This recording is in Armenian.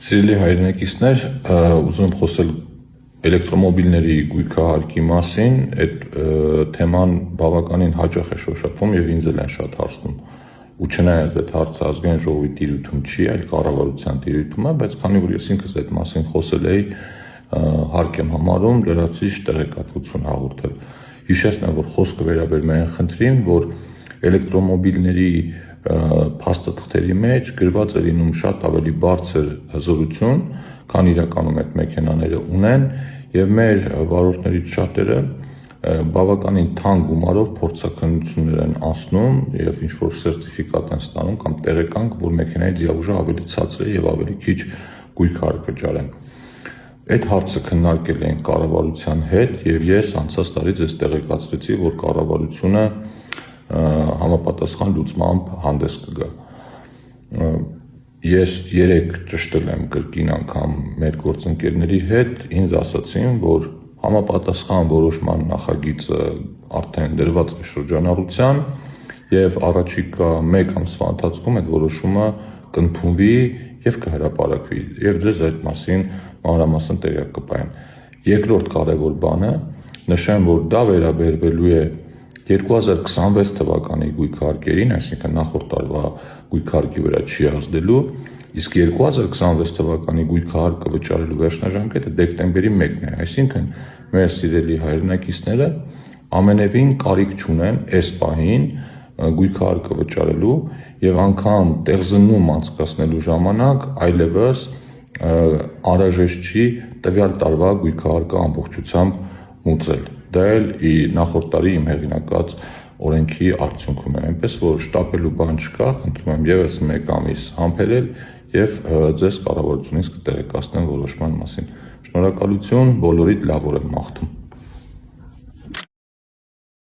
Սիրելի հայրենակիցներ, ուզում եմ խոսել էլեկտրոմոբիլների գույքահարկի մասին, այդ թեման բավականին հաճախ է շոշափվում եւ ինձ էլ են շատ հարցնում։ Ու չնայած այդ հարցը ազգային ժողովի տիրույթում չի, այլ կառավարության տիրույթում է, բայց քանի որ ես ինքս այդ մասին խոսել էի, հարկ եմ համարում լրացուցիչ տեղեկատվություն հաղորդել։ Հիշեցնեմ, որ խոսքը վերաբերում է այն խնդրին, որ էլեկտրոմոբիլների փաստաթղթերի մեջ գրված է լինում շատ ավելի բարձր հզորություն, քան իրականում այդ մեքենաները ունեն, եւ մեր վարորդներից շատերը բավականին թանկ գումարով փորձաքննություններ են անցնում եւ ինչ որ սերտիֆիկատ են ստանում կամ տեղեկանք, որ մեքենայի դիաուժը ավելի ցածր է եւ ավելի քիչ գույքահարկ կճարեն։ Այդ հարցը քննարկել ենք կառավարության հետ եւ ես անցած տարի ձեզ տեղեկացրեցի, որ կառավարությունը համապատասխան լուծմամբ հանդես կգա։ Ես երեք ճշտել եմ կրկին անգամ մեր գործընկերների հետ, ինձ ասացին, որ համապատասխան որոշման նախագիծը արդեն դրված է շրջանառության եւ առաջիկա 1 ամսվա ընթացքում այդ որոշումը կընդունվի եւ կհրապարակվի եւ ձեզ այդ մասին մանրամասն տեղյակ կպայեմ։ Երկրորդ կարևոր բանը նշեմ, որ դա վերաբերվելու է 2026 թվականի գույքահարկերին, այսինքն նախորդ տարվա գույքահարկի վրա չի ազդելու, իսկ 2026 թվականի գույքահարկը վճարելու վերջնաժամկետը դեկտեմբերի 1-ն է, այսինքն մեր սիրելի հայրենակիցները ամենևին կարիք չունեն այս պահին գույքահարկը վճարելու եւ անգամ տեղզննում անցկացնելու ժամանակ այլևս անհրաժեշտ չի տվյալ տարվա գույքահարկը ամբողջությամբ մուծել։ Դա էլ նախորդ տարի իմ հեղինակած օրենքի արդյունքում է, այնպես որ շտապելու բան չկա, խնդրում եմ եւս 1 ամիս համբերել եւ ձեզ կառավարությունից կտեղեկացնեմ որոշման մասին։ Շնորհակալություն, բոլորիդ լավ օր եմ մաղթում։